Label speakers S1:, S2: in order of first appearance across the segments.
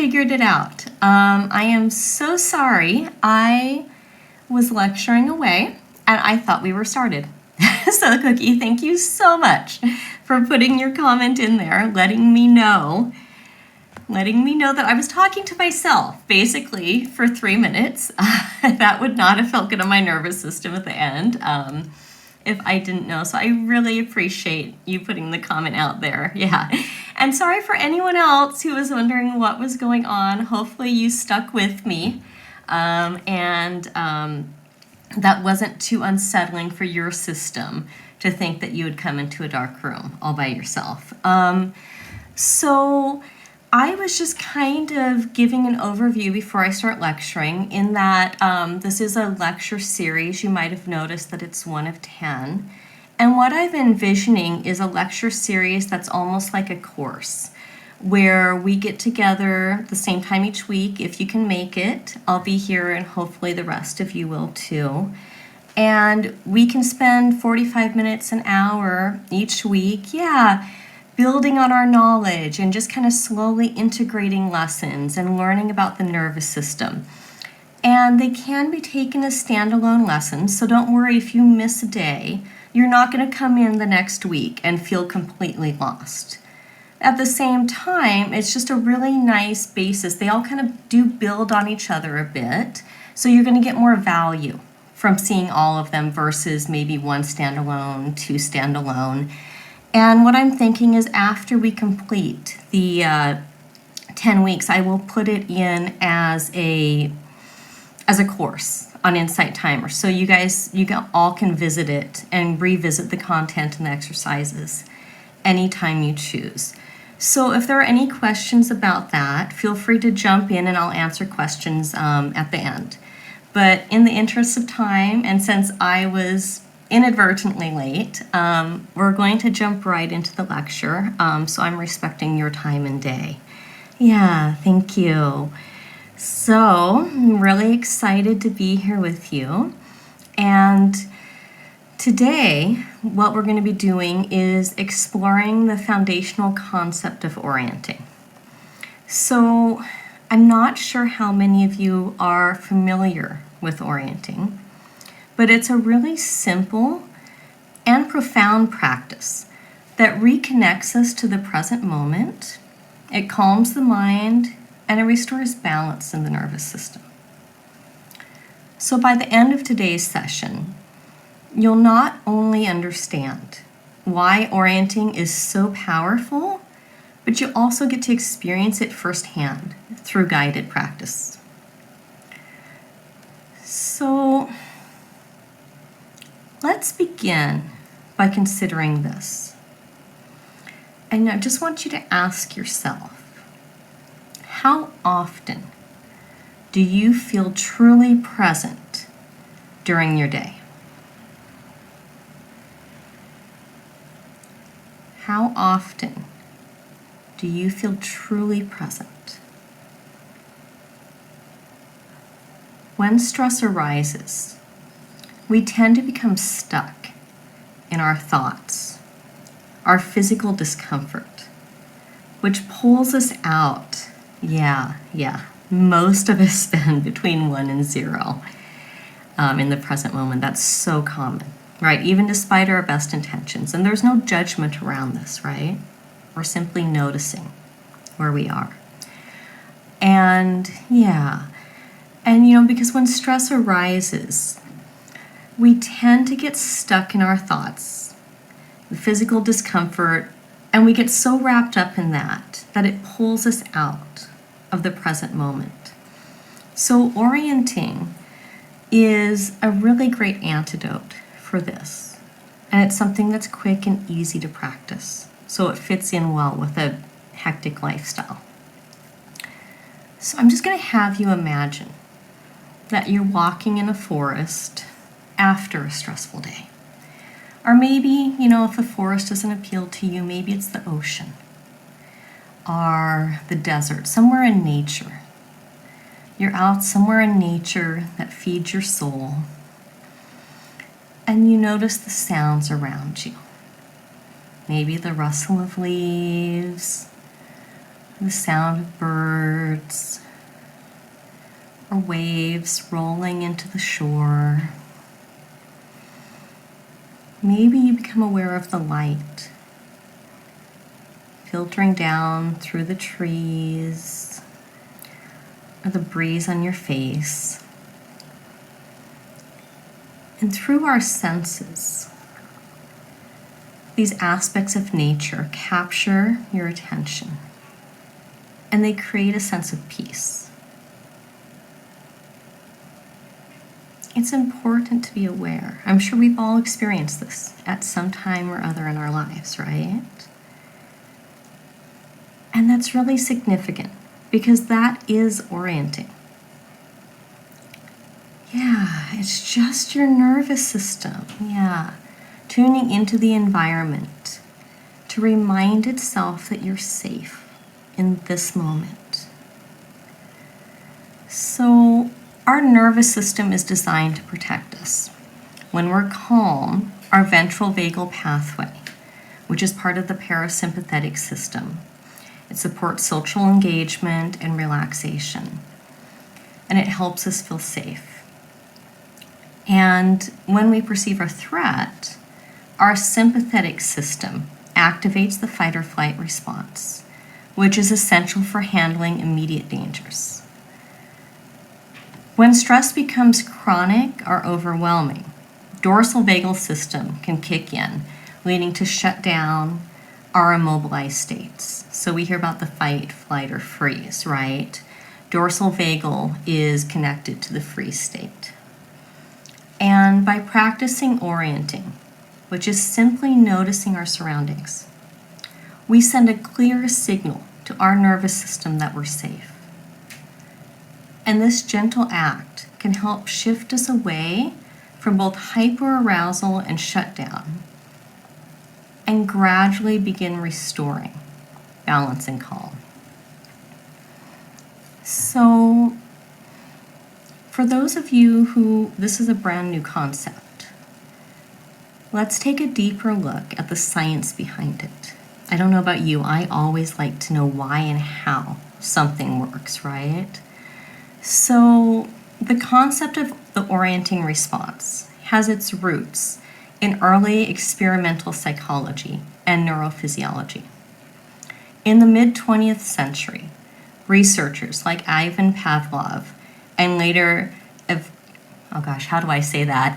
S1: figured it out. I am so sorry. I was lecturing away and I thought we were started. So Cookie, thank you so much for putting your comment in there, letting me know that I was talking to myself basically for 3 minutes. That would not have felt good on my nervous system at the end if I didn't know. So I really appreciate you putting the comment out there. Yeah. And sorry for anyone else who was wondering what was going on. Hopefully you stuck with me and that wasn't too unsettling for your system to think that you would come into a dark room all by yourself. So I was just kind of giving an overview before I start lecturing in that this is a lecture series. You might have noticed that it's 1 of 10. And what I've envisioning is a lecture series that's almost like a course where we get together the same time each week. If you can make it, I'll be here and hopefully the rest of you will too. And we can spend 45 minutes, an hour each week, building on our knowledge and just kind of slowly integrating lessons and learning about the nervous system. And they can be taken as standalone lessons, so don't worry if you miss a day. You're not going to come in the next week and feel completely lost. At the same time, it's just a really nice basis. They all kind of do build on each other a bit, so you're going to get more value from seeing all of them versus maybe 1 standalone, 2 standalone. And what I'm thinking is after we complete the 10 weeks, I will put it in as a course on Insight Timer. So you all can visit it and revisit the content and the exercises anytime you choose. So if there are any questions about that, feel free to jump in and I'll answer questions at the end. But in the interest of time, and since I was inadvertently late, we're going to jump right into the lecture. So I'm respecting your time and day. Yeah, thank you. So I'm really excited to be here with you. And today, what we're going to be doing is exploring the foundational concept of orienting. So I'm not sure how many of you are familiar with orienting, but it's a really simple and profound practice that reconnects us to the present moment. It calms the mind and it restores balance in the nervous system. So by the end of today's session, you'll not only understand why orienting is so powerful, but you also get to experience it firsthand through guided practice. So let's begin by considering this. And I just want you to ask yourself, how often do you feel truly present during your day? How often do you feel truly present? When stress arises, we tend to become stuck in our thoughts, our physical discomfort, which pulls us out. Most of us spend between 1 and 0 in the present moment. That's so common. Right, even despite our best intentions. And there's no judgment around this, right? We're simply noticing where we are. And because when stress arises, we tend to get stuck in our thoughts, the physical discomfort, and we get so wrapped up in that it pulls us out of the present moment. So orienting is a really great antidote for this. And it's something that's quick and easy to practice. So it fits in well with a hectic lifestyle. So I'm just going to have you imagine that you're walking in a forest after a stressful day. Or maybe, if the forest doesn't appeal to you, maybe it's the ocean or the desert, somewhere in nature. You're out somewhere in nature that feeds your soul. And you notice the sounds around you. Maybe the rustle of leaves, the sound of birds or waves rolling into the shore. Maybe you become aware of the light filtering down through the trees or the breeze on your face. And through our senses, these aspects of nature capture your attention and they create a sense of peace. It's important to be aware. I'm sure we've all experienced this at some time or other in our lives, right? And that's really significant because that is orienting. Yeah, it's just your nervous system. Yeah, tuning into the environment to remind itself that you're safe in this moment. So, our nervous system is designed to protect us. When we're calm, our ventral vagal pathway, which is part of the parasympathetic system, it supports social engagement and relaxation, and it helps us feel safe. And when we perceive a threat, our sympathetic system activates the fight or flight response, which is essential for handling immediate dangers. When stress becomes chronic or overwhelming, dorsal vagal system can kick in, leading to shutdown or immobilized states. So we hear about the fight, flight, or freeze, right? Dorsal vagal is connected to the freeze state. And by practicing orienting, which is simply noticing our surroundings, we send a clear signal to our nervous system that we're safe. And this gentle act can help shift us away from both hyperarousal and shutdown and gradually begin restoring balance and calm. So, for those of you who this is a brand new concept, let's take a deeper look at the science behind it. I don't know about you, I always like to know why and how something works, right? So the concept of the orienting response has its roots in early experimental psychology and neurophysiology. In the mid-20th century, researchers like Ivan Pavlov and later, how do I say that?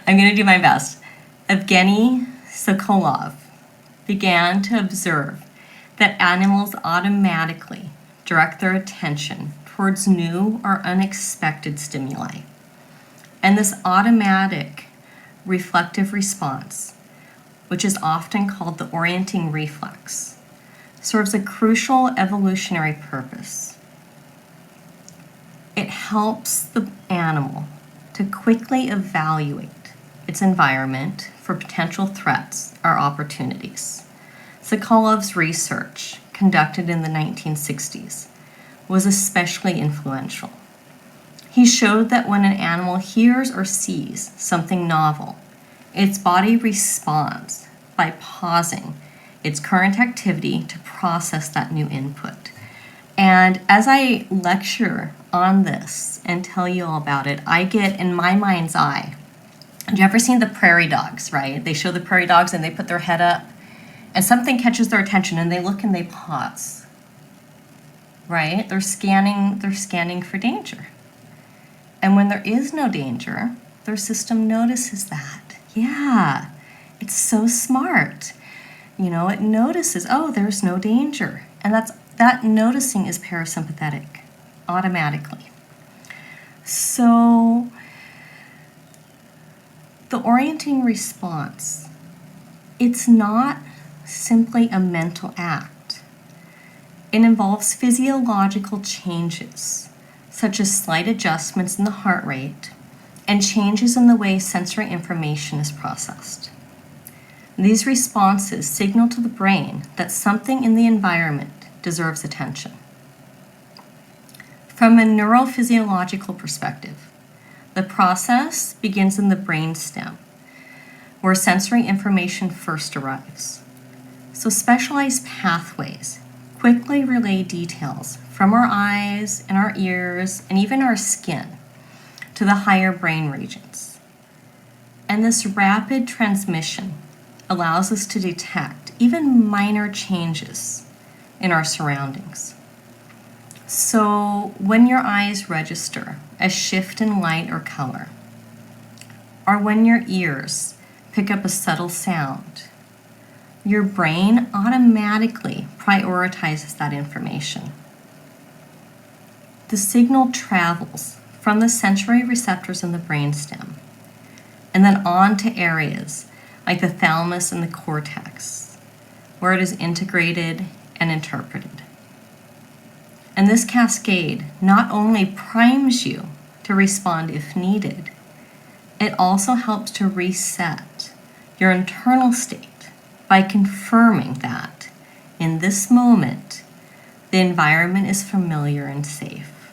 S1: I'm going to do my best. Evgeny Sokolov began to observe that animals automatically direct their attention towards new or unexpected stimuli. And this automatic reflective response, which is often called the orienting reflex, serves a crucial evolutionary purpose. It helps the animal to quickly evaluate its environment for potential threats or opportunities. Sokolov's research, conducted in the 1960s, was especially influential. He showed that when an animal hears or sees something novel, its body responds by pausing its current activity to process that new input. And as I lecture on this and tell you all about it, I get in my mind's eye. Have you ever seen the prairie dogs, right? They show the prairie dogs and they put their head up and something catches their attention and they look and they pause, right? They're scanning for danger. And when there is no danger, their system notices that. Yeah, it's so smart. It notices, oh, there's no danger. And that noticing is parasympathetic automatically. So the orienting response, it's not simply a mental act. It involves physiological changes, such as slight adjustments in the heart rate and changes in the way sensory information is processed. These responses signal to the brain that something in the environment deserves attention. From a neurophysiological perspective, the process begins in the brainstem, where sensory information first arrives. So specialized pathways quickly relay details from our eyes and our ears and even our skin to the higher brain regions. And this rapid transmission allows us to detect even minor changes in our surroundings. So when your eyes register a shift in light or color, or when your ears pick up a subtle sound, your brain automatically prioritizes that information. The signal travels from the sensory receptors in the brainstem and then on to areas like the thalamus and the cortex, where it is integrated and interpreted. And this cascade not only primes you to respond if needed, it also helps to reset your internal state by confirming that in this moment, the environment is familiar and safe.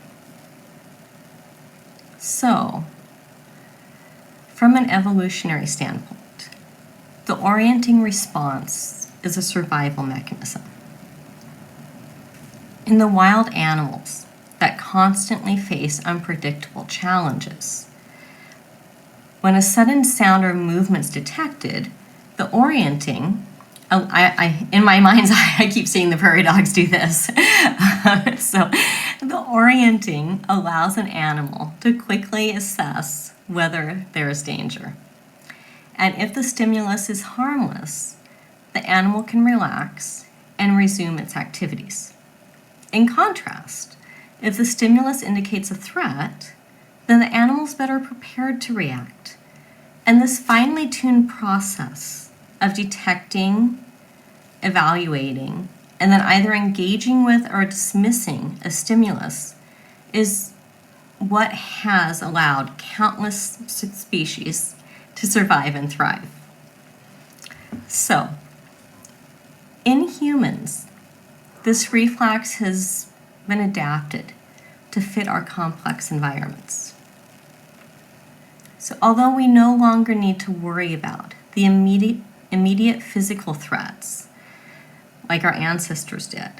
S1: So, from an evolutionary standpoint, the orienting response is a survival mechanism. In the wild animals that constantly face unpredictable challenges, when a sudden sound or movement is detected, the orienting, in my mind's eye, I keep seeing the prairie dogs do this. So the orienting allows an animal to quickly assess whether there is danger. And if the stimulus is harmless, the animal can relax and resume its activities. In contrast, if the stimulus indicates a threat, then the animal's better prepared to react. And this finely tuned process of detecting, evaluating, and then either engaging with or dismissing a stimulus is what has allowed countless species to survive and thrive. So, in humans, this reflex has been adapted to fit our complex environments. So although we no longer need to worry about the immediate physical threats like our ancestors did,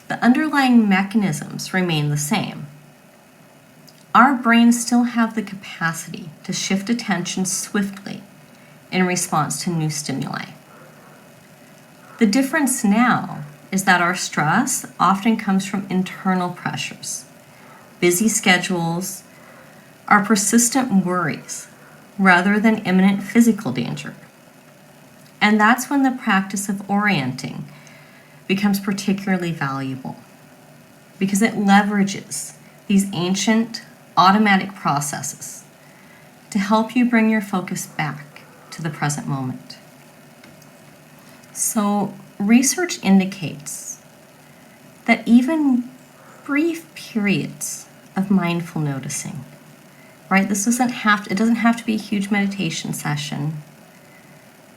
S1: the underlying mechanisms remain the same. Our brains still have the capacity to shift attention swiftly in response to new stimuli. The difference now is that our stress often comes from internal pressures, busy schedules, our persistent worries, rather than imminent physical danger. And that's when the practice of orienting becomes particularly valuable, because it leverages these ancient automatic processes to help you bring your focus back to the present moment. So, research indicates that even brief periods of mindful noticing, right? It doesn't have to be a huge meditation session.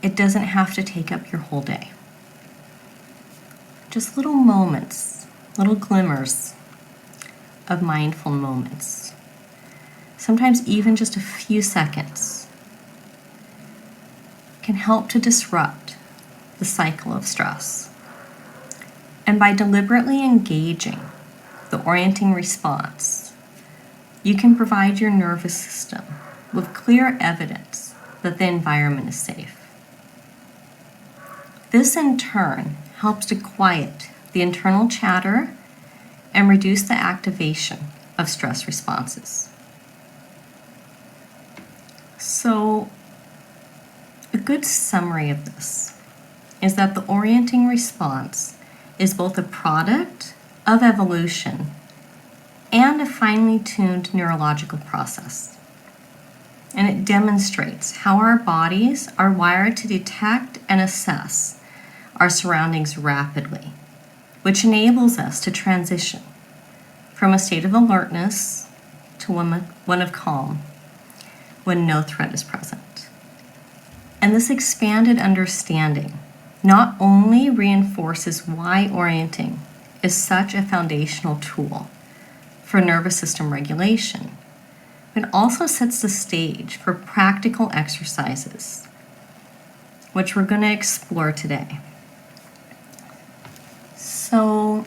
S1: It doesn't have to take up your whole day. Just little moments, little glimmers of mindful moments. Sometimes even just a few seconds can help to disrupt the cycle of stress. And by deliberately engaging the orienting response, you can provide your nervous system with clear evidence that the environment is safe. This in turn helps to quiet the internal chatter and reduce the activation of stress responses. So, a good summary of this is that the orienting response is both a product of evolution and a finely tuned neurological process. And it demonstrates how our bodies are wired to detect and assess our surroundings rapidly, which enables us to transition from a state of alertness to one of calm when no threat is present. And this expanded understanding not only reinforces why orienting is such a foundational tool for nervous system regulation, but also sets the stage for practical exercises, which we're going to explore today. So So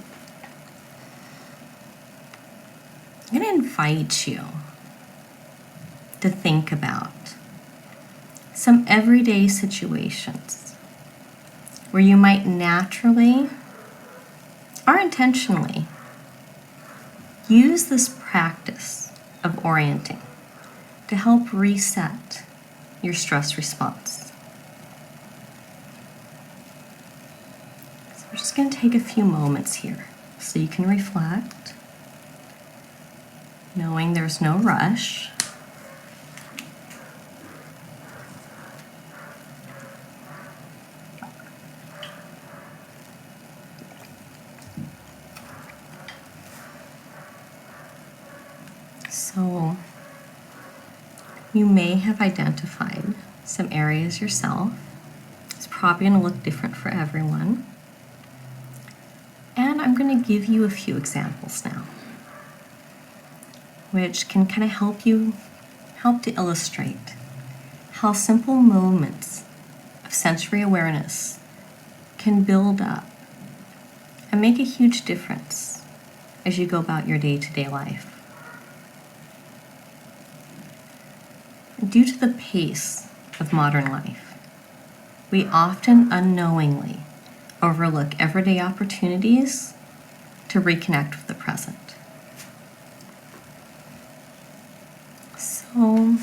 S1: I'm going to invite you to think about some everyday situations where you might naturally or intentionally use this practice of orienting to help reset your stress response. So we're just going to take a few moments here so you can reflect, knowing there's no rush. So you may have identified some areas yourself. It's probably going to look different for everyone. And I'm going to give you a few examples now, which can kind of help to illustrate how simple moments of sensory awareness can build up and make a huge difference as you go about your day-to-day life. Due to the pace of modern life, we often unknowingly overlook everyday opportunities to reconnect with the present. So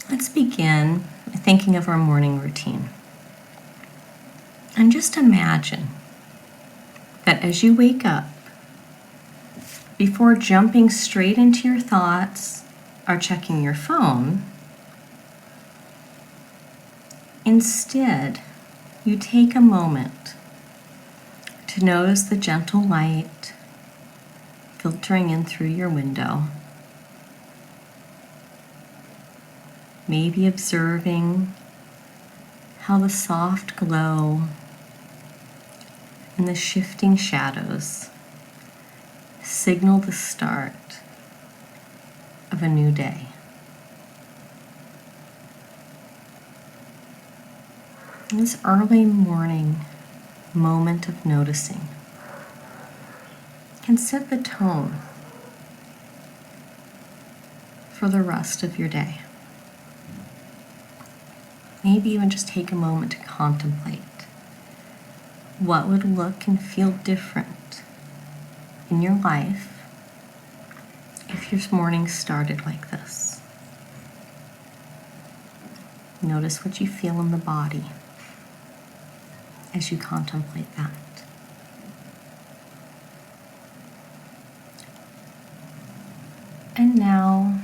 S1: let's begin by thinking of our morning routine. And just imagine that as you wake up, before jumping straight into your thoughts or checking your phone, instead, you take a moment to notice the gentle light filtering in through your window, maybe observing how the soft glow and the shifting shadows signal the start of a new day. This early morning moment of noticing can set the tone for the rest of your day. Maybe even just take a moment to contemplate what would look and feel different in your life if your morning started like this. Notice what you feel in the body as you contemplate that. And now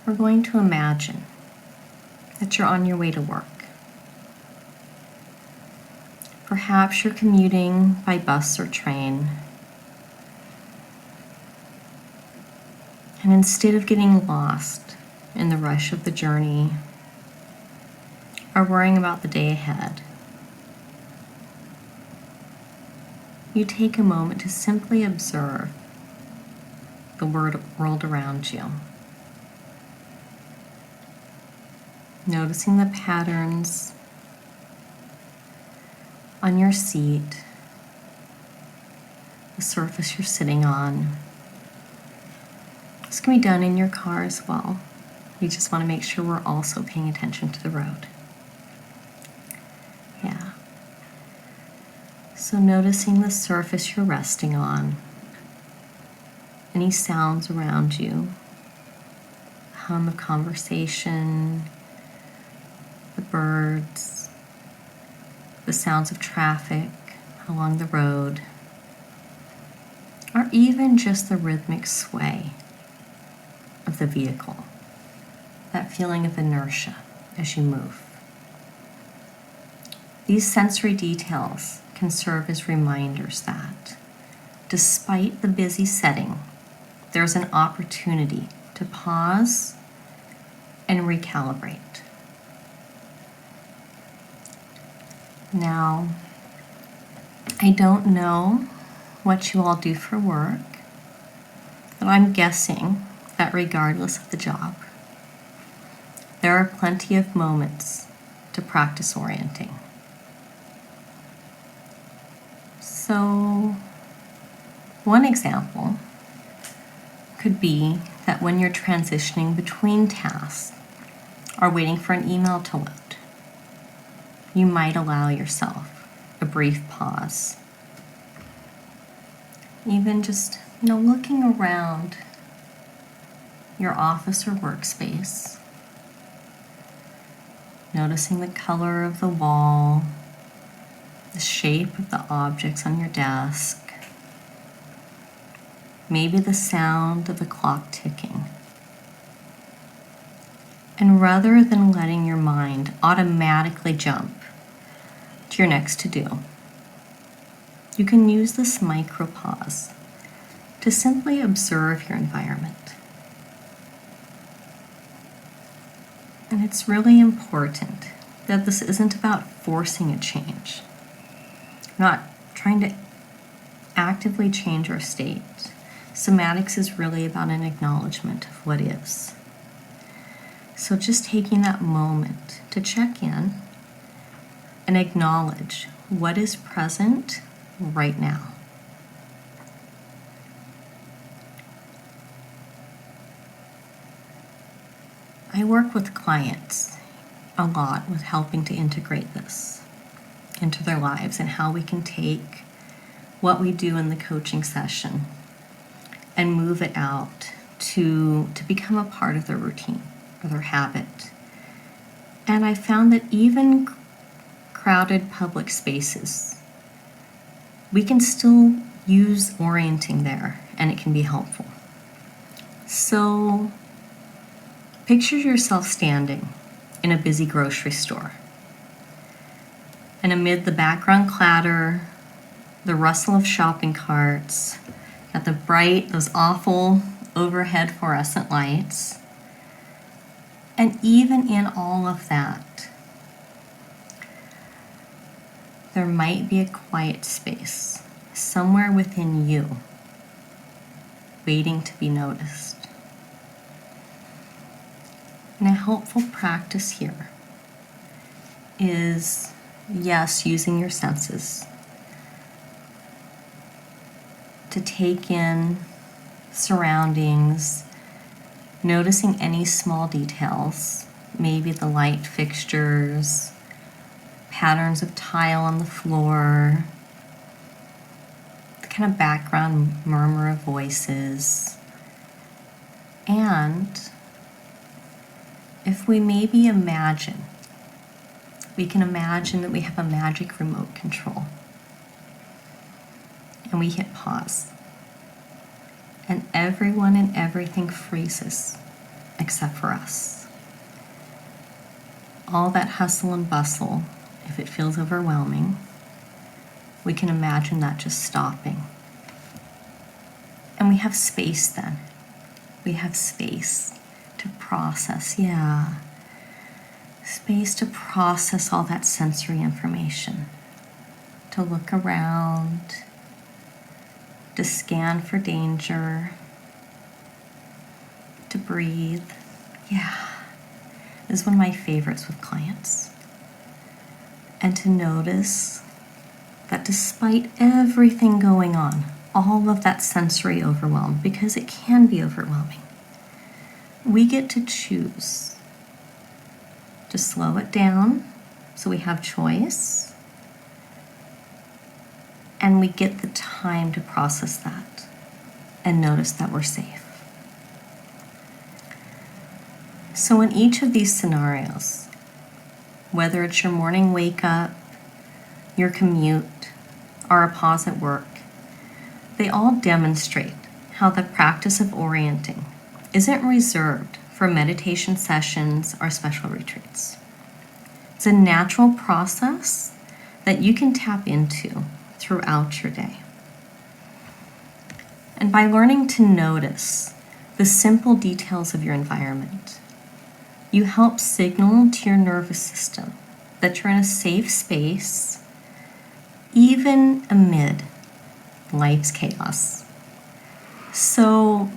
S1: we're going to imagine that you're on your way to work. Perhaps you're commuting by bus or train. And instead of getting lost in the rush of the journey or worrying about the day ahead, you take a moment to simply observe the world around you. Noticing the patterns on your seat, the surface you're sitting on. This can be done in your car as well. You just want to make sure we're also paying attention to the road. Yeah. So noticing the surface you're resting on, any sounds around you, hum of conversation, the birds, the sounds of traffic along the road, or even just the rhythmic sway of the vehicle, that feeling of inertia as you move. These sensory details can serve as reminders that, despite the busy setting, there's an opportunity to pause and recalibrate. Now, I don't know what you all do for work, but I'm guessing that regardless of the job, There are plenty of moments to practice orienting. So, one example could be that when you're transitioning between tasks or waiting for an email to load, you might allow yourself a brief pause. Even just, looking around your office or workspace, noticing the color of the wall, the shape of the objects on your desk, maybe the sound of the clock ticking. And rather than letting your mind automatically jump to your next to-do, you can use this micro pause to simply observe your environment. And it's really important that this isn't about forcing a change. Not trying to actively change our state. Somatics is really about an acknowledgement of what is. So just taking that moment to check in and acknowledge what is present right now. I work with clients a lot with helping to integrate this into their lives and how we can take what we do in the coaching session and move it out to become a part of their routine or their habit. And I found that even crowded public spaces, we can still use orienting there and it can be helpful. So picture yourself standing in a busy grocery store. And amid the background clatter, the rustle of shopping carts, at those awful overhead fluorescent lights, and even in all of that, there might be a quiet space somewhere within you, waiting to be noticed. And a helpful practice here is, yes, using your senses to take in surroundings, noticing any small details, maybe the light fixtures, patterns of tile on the floor, the kind of background murmur of voices, and if we maybe imagine, we can imagine that we have a magic remote control. And we hit pause. And everyone and everything freezes except for us. All that hustle and bustle, if it feels overwhelming, we can imagine that just stopping. And we have space then. We have space to process, space to process all that sensory information, to look around, to scan for danger, to breathe. This is one of my favorites with clients. And to notice that despite everything going on, all of that sensory overwhelm, because it can be overwhelming, we get to choose to slow it down so we have choice, and we get the time to process that and notice that we're safe. So in each of these scenarios, whether it's your morning wake up, your commute, or a pause at work, they all demonstrate how the practice of orienting isn't reserved for meditation sessions or special retreats. It's a natural process that you can tap into throughout your day. And by learning to notice the simple details of your environment, you help signal to your nervous system that you're in a safe space, even amid life's chaos. So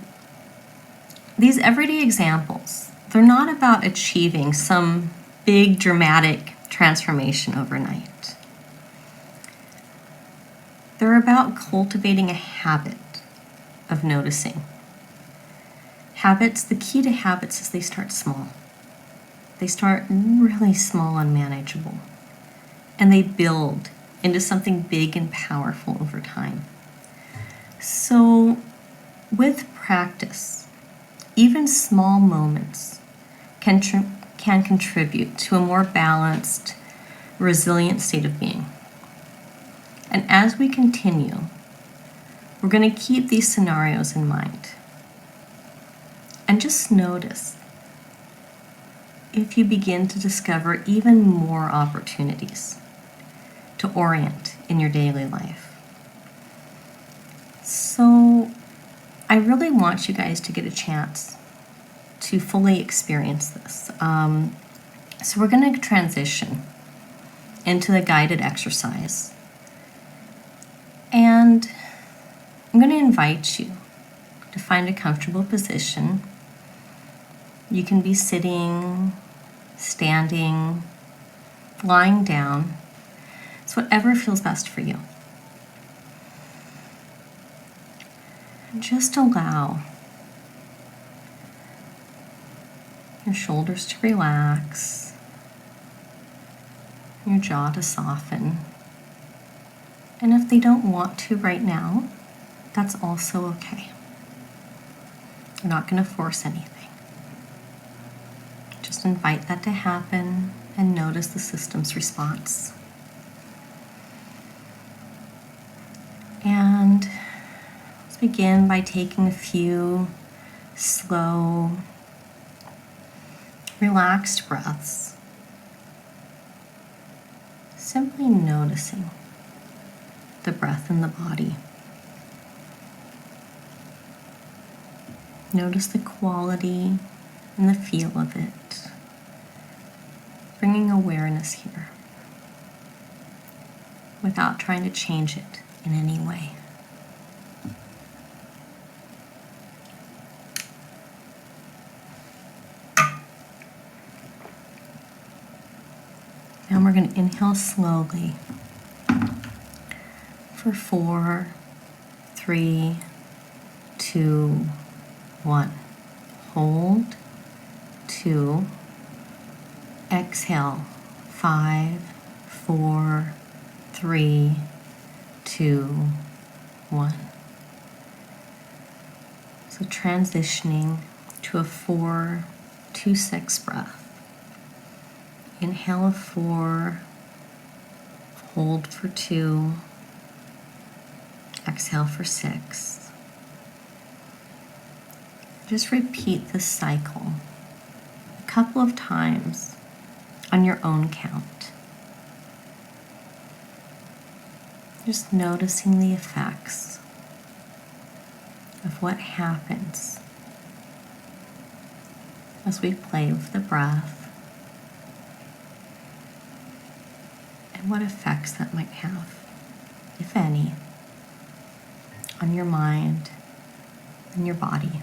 S1: these everyday examples, they're not about achieving some big dramatic transformation overnight. They're about cultivating a habit of noticing. Habits, the key to habits is they start small. They start really small and manageable, and they build into something big and powerful over time. So with practice, even small moments can contribute to a more balanced, resilient state of being. And as we continue, we're going to keep these scenarios in mind. And just notice if you begin to discover even more opportunities to orient in your daily life. So I really want you guys to get a chance to fully experience this. So we're going to transition into the guided exercise. And I'm going to invite you to find a comfortable position. You can be sitting, standing, lying down. It's whatever feels best for you. And just allow your shoulders to relax, your jaw to soften. And if they don't want to right now, that's also okay. You're not going to force anything. Just invite that to happen and notice the system's response. And let's begin by taking a few slow, relaxed breaths. Simply noticing the breath in the body. Notice the quality and the feel of it. Bringing awareness here without trying to change it in any way. Now we're going to inhale slowly for 4, 3, 2, 1. Hold. 2. Exhale. 5, 4, 3, 2, 1. So transitioning to a 4, 2, 6 breath. Inhale 4, hold for 2, exhale for 6. Just repeat this cycle a couple of times on your own count. Just noticing the effects of what happens as we play with the breath and what effects that might have, if any, on your mind and your body.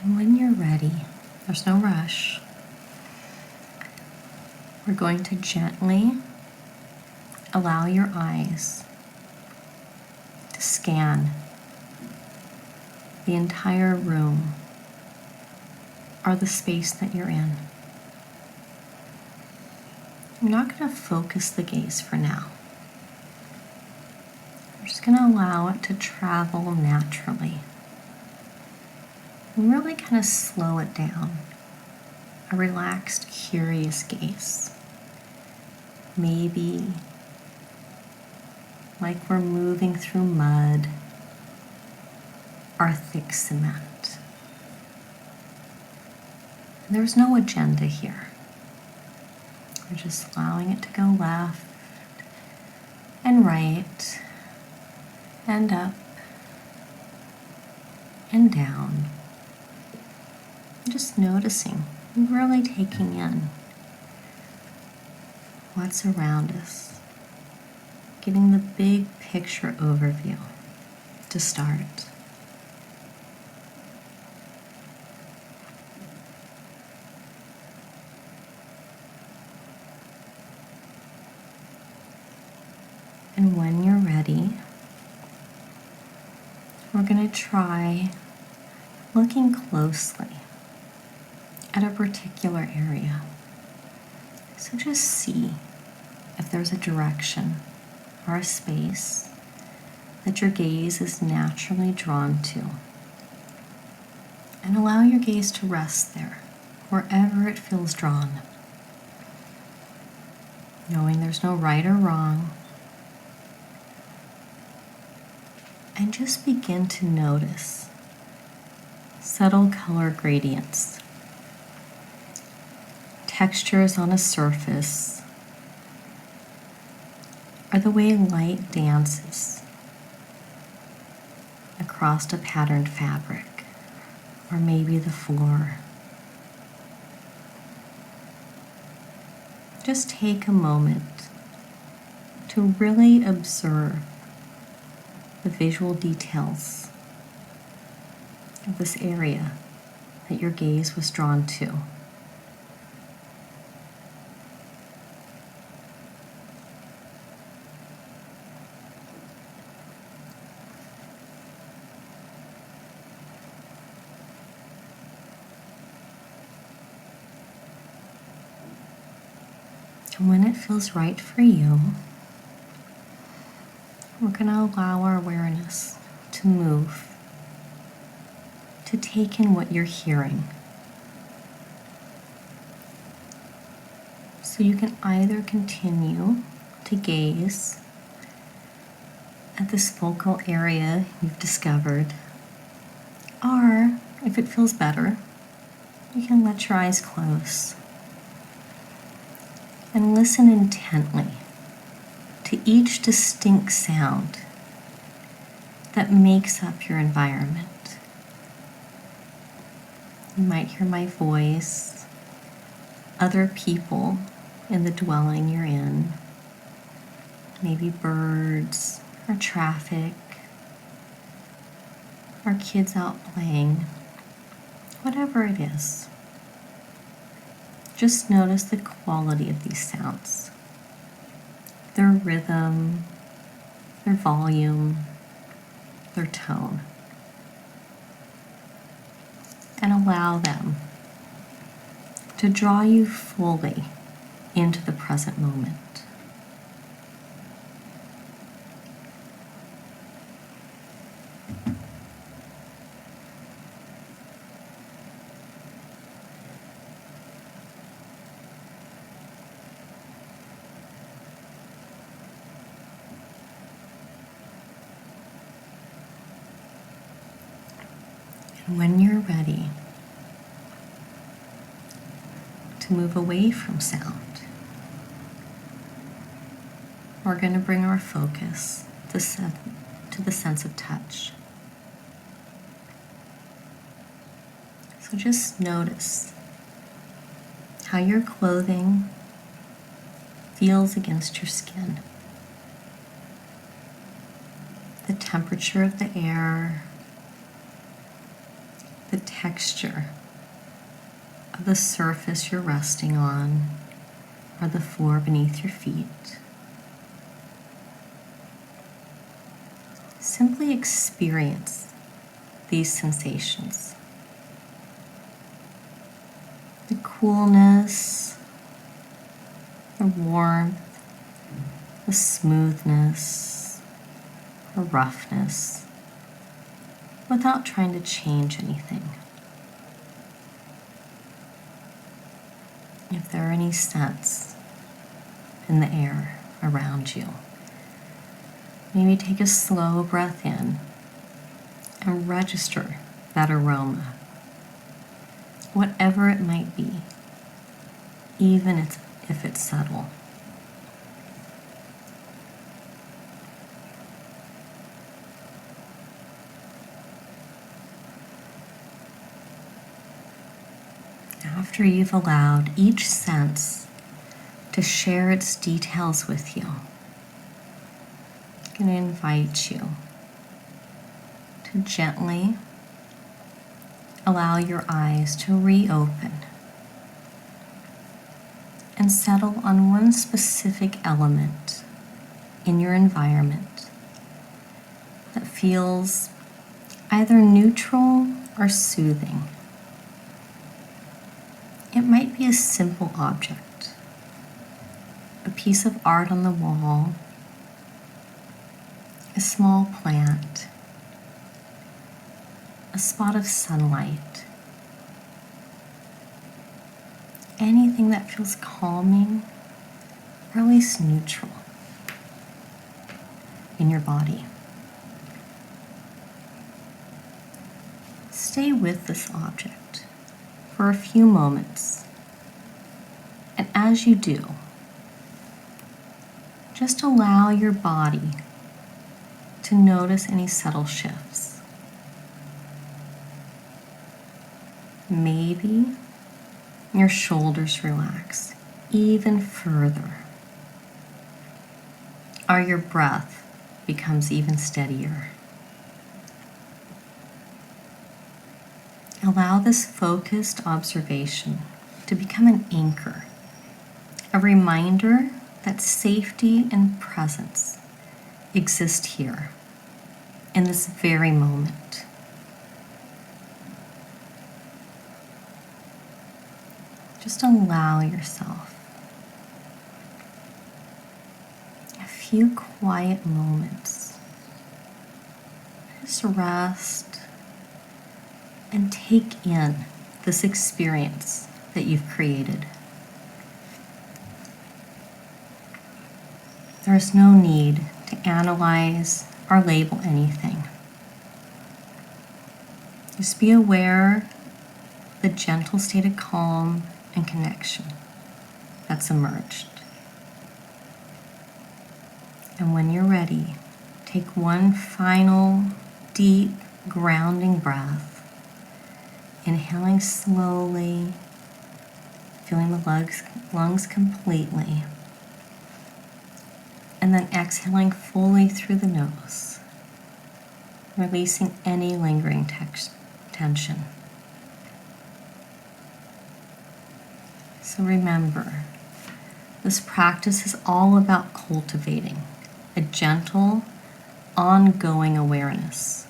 S1: And when you're ready, there's no rush, we're going to gently allow your eyes to scan the entire room or the space that you're in. I'm not going to focus the gaze for now. We're just going to allow it to travel naturally. And really kind of slow it down. A relaxed, curious gaze. Maybe like we're moving through mud or thick cement. There's no agenda here. We're just allowing it to go left and right and up and down. Just noticing really taking in what's around us, getting the big picture overview to start. And when you're ready, we're going to try looking closely at a particular area. So just see if there's a direction or a space that your gaze is naturally drawn to. And allow your gaze to rest there, wherever it feels drawn. Knowing there's no right or wrong. And just begin to notice subtle color gradients, textures on a surface, or the way light dances across a patterned fabric, or maybe the floor. Just take a moment to really observe the visual details of this area that your gaze was drawn to. And when it feels right for you, we're going to allow our awareness to move, to take in what you're hearing. So you can either continue to gaze at this focal area you've discovered, or if it feels better, you can let your eyes close and listen intently to each distinct sound that makes up your environment. You might hear my voice, other people in the dwelling you're in, maybe birds or traffic, or kids out playing, whatever it is. Just notice the quality of these sounds, their rhythm, their volume, their tone, and allow them to draw you fully into the present moment. And when you're ready to move away from sound, we're going to bring our focus to the sense of touch. So just notice how your clothing feels against your skin, the temperature of the air, the texture of the surface you're resting on, or the floor beneath your feet. Simply experience these sensations. The coolness, the warmth, the smoothness, the roughness, without trying to change anything. If there are any scents in the air around you, maybe take a slow breath in and register that aroma, whatever it might be, even if it's subtle. after you've allowed each sense to share its details with you, I'm going to invite you to gently allow your eyes to reopen and settle on one specific element in your environment that feels either neutral or soothing. It might be a simple object, a piece of art on the wall, a small plant, a spot of sunlight, anything that feels calming or at least neutral in your body. Stay with this object for a few moments, and as you do, just allow your body to notice any subtle shifts. Maybe your shoulders relax even further, or your breath becomes even steadier. Allow this focused observation to become an anchor, a reminder that safety and presence exist here in this very moment. Just allow yourself a few quiet moments. Just rest and take in this experience that you've created. There is no need to analyze or label anything. Just be aware of the gentle state of calm and connection that's emerged. And when you're ready, take one final deep grounding breath. Inhaling slowly, filling the lungs completely, and then exhaling fully through the nose, releasing any lingering tension. So remember, this practice is all about cultivating a gentle, ongoing awareness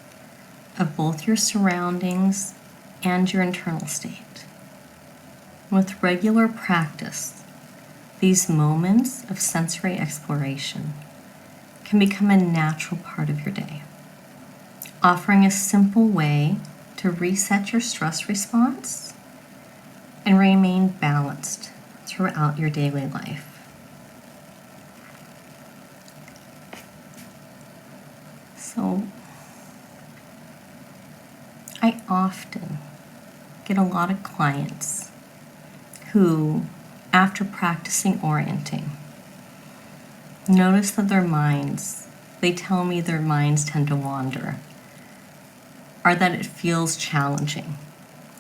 S1: of both your surroundings and your internal state. With regular practice, these moments of sensory exploration can become a natural part of your day, offering a simple way to reset your stress response and remain balanced throughout your daily life. So, I often get a lot of clients who, after practicing orienting, notice that they tell me their minds tend to wander, or that it feels challenging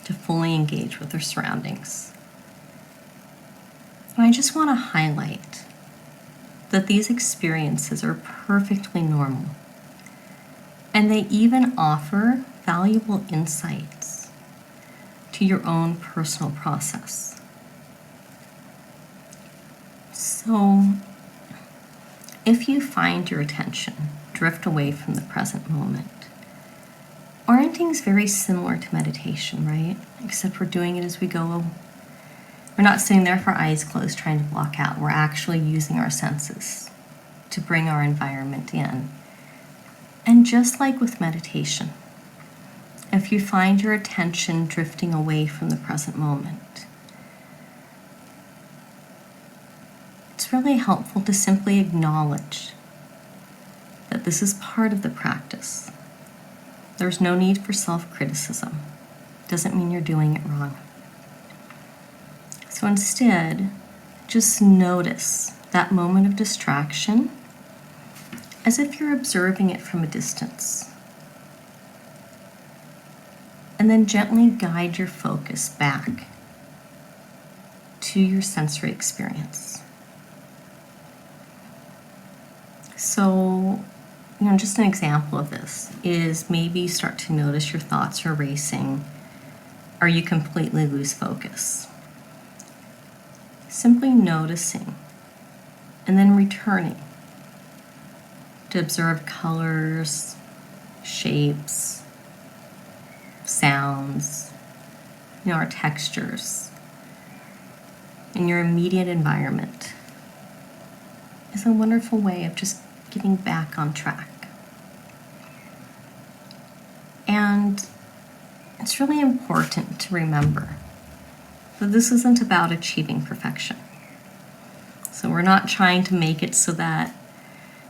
S1: to fully engage with their surroundings. And I just want to highlight that these experiences are perfectly normal, and they even offer valuable insights to your own personal process. So, if you find your attention drift away from the present moment, orienting is very similar to meditation, right? Except we're doing it as we go. We're not sitting there with our eyes closed trying to block out. We're actually using our senses to bring our environment in. And just like with meditation, if you find your attention drifting away from the present moment, it's really helpful to simply acknowledge that this is part of the practice. There's no need for self-criticism. Doesn't mean you're doing it wrong. So instead, just notice that moment of distraction as if you're observing it from a distance. And then gently guide your focus back to your sensory experience. So, just an example of this is maybe you start to notice your thoughts are racing, or you completely lose focus. Simply noticing and then returning to observe colors, shapes, sounds, our textures in your immediate environment is a wonderful way of just getting back on track. And it's really important to remember that this isn't about achieving perfection. So we're not trying to make it so that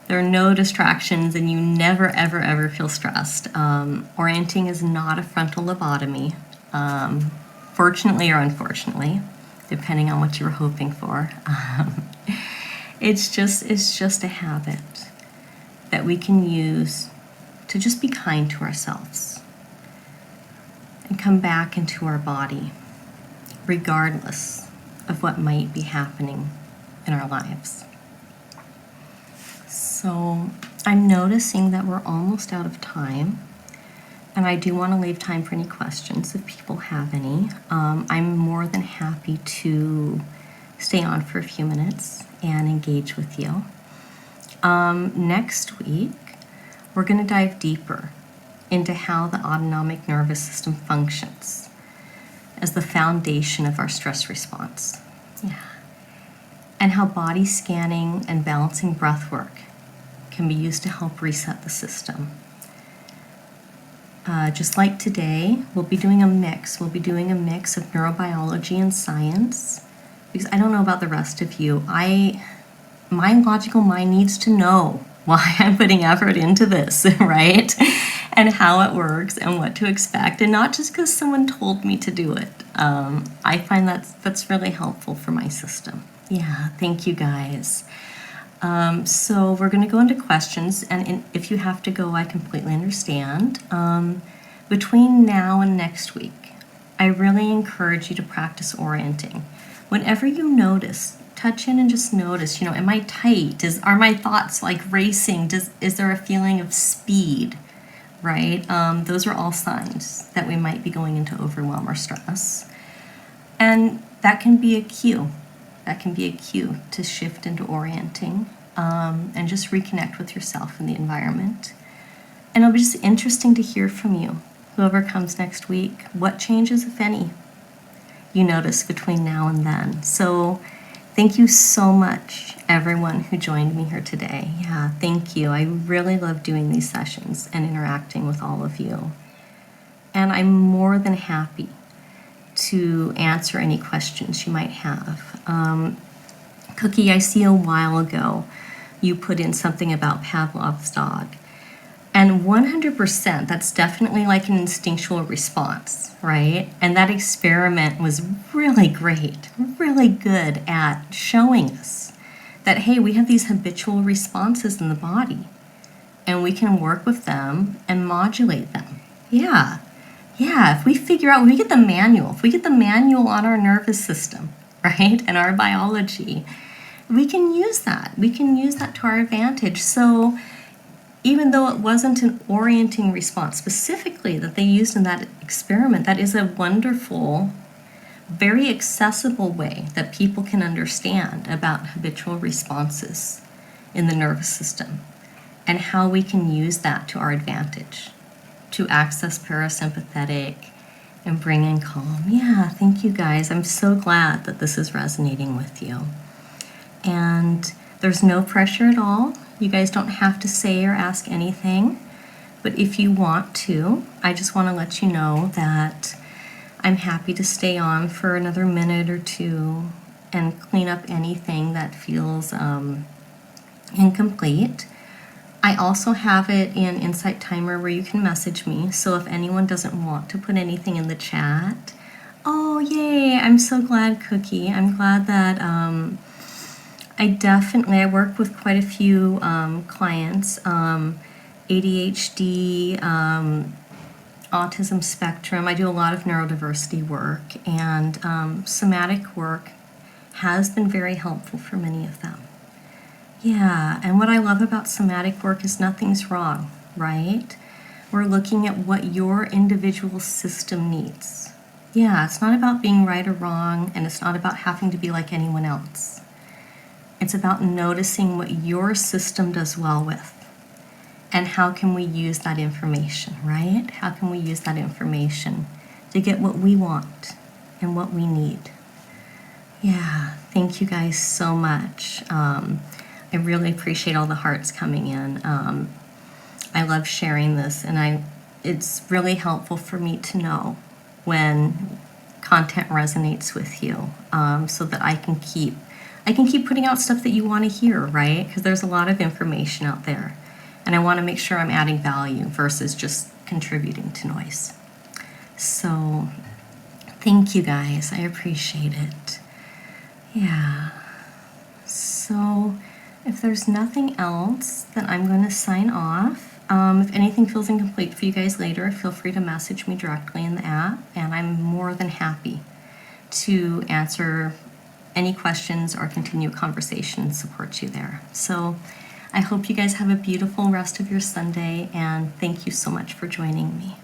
S1: there are no distractions and you never, ever, ever feel stressed. Orienting is not a frontal lobotomy, fortunately or unfortunately, depending on what you were hoping for. It's just a habit that we can use to just be kind to ourselves and come back into our body, regardless of what might be happening in our lives. So I'm noticing that we're almost out of time, and I do want to leave time for any questions if people have any. I'm more than happy to stay on for a few minutes and engage with you. Next week, we're going to dive deeper into how the autonomic nervous system functions as the foundation of our stress response. Yeah. And how body scanning and balancing breath work can be used to help reset the system. Just like today, we'll be doing a mix. We'll be doing a mix of neurobiology and science, because I don't know about the rest of you. My logical mind needs to know why I'm putting effort into this, right? And how it works and what to expect, and not just because someone told me to do it. I find that's really helpful for my system. Yeah, thank you guys. So we're going to go into questions, and if you have to go, I completely understand. Between now and next week, I really encourage you to practice orienting. Whenever you notice, touch in and just notice, am I tight? Are my thoughts like racing? Is there a feeling of speed, right? Those are all signs that we might be going into overwhelm or stress. And that can be a cue. That can be a cue to shift into orienting and just reconnect with yourself and the environment. And it'll be just interesting to hear from you, whoever comes next week, what changes, if any, you notice between now and then. So thank you so much, everyone who joined me here today. Yeah, thank you. I really love doing these sessions and interacting with all of you. And I'm more than happy to answer any questions you might have. Cookie, I see a while ago you put in something about Pavlov's dog. And 100%, that's definitely like an instinctual response, right? And that experiment was really great, really good at showing us that, hey, we have these habitual responses in the body, and we can work with them and modulate them. Yeah, if we figure out, if we get the manual on our nervous system, right, and our biology, we can use that. We can use that to our advantage. So even though it wasn't an orienting response specifically that they used in that experiment, that is a wonderful, very accessible way that people can understand about habitual responses in the nervous system and how we can use that to our advantage to access parasympathetic and bring in calm. Yeah, thank you guys. I'm so glad that this is resonating with you. And there's no pressure at all. You guys don't have to say or ask anything. But if you want to, I just want to let you know that I'm happy to stay on for another minute or two and clean up anything that feels incomplete. I also have it in Insight Timer where you can message me. So if anyone doesn't want to put anything in the chat, oh, yay, I'm so glad, Cookie. I'm glad that I work with quite a few clients, ADHD, autism spectrum. I do a lot of neurodiversity work and somatic work has been very helpful for many of them. Yeah, and what I love about somatic work is nothing's wrong, right? We're looking at what your individual system needs. Yeah, it's not about being right or wrong, and it's not about having to be like anyone else. It's about noticing what your system does well with. And how can we use that information, right? How can we use that information to get what we want and what we need? Yeah, thank you guys so much. I really appreciate all the hearts coming in. I love sharing this, and it's really helpful for me to know when content resonates with you, so that I can keep putting out stuff that you want to hear, right? Because there's a lot of information out there, and I want to make sure I'm adding value versus just contributing to noise. So thank you guys. I appreciate it. Yeah. So if there's nothing else, then I'm going to sign off. If anything feels incomplete for you guys later, feel free to message me directly in the app, and I'm more than happy to answer any questions or continue a conversation and support you there. So I hope you guys have a beautiful rest of your Sunday, and thank you so much for joining me.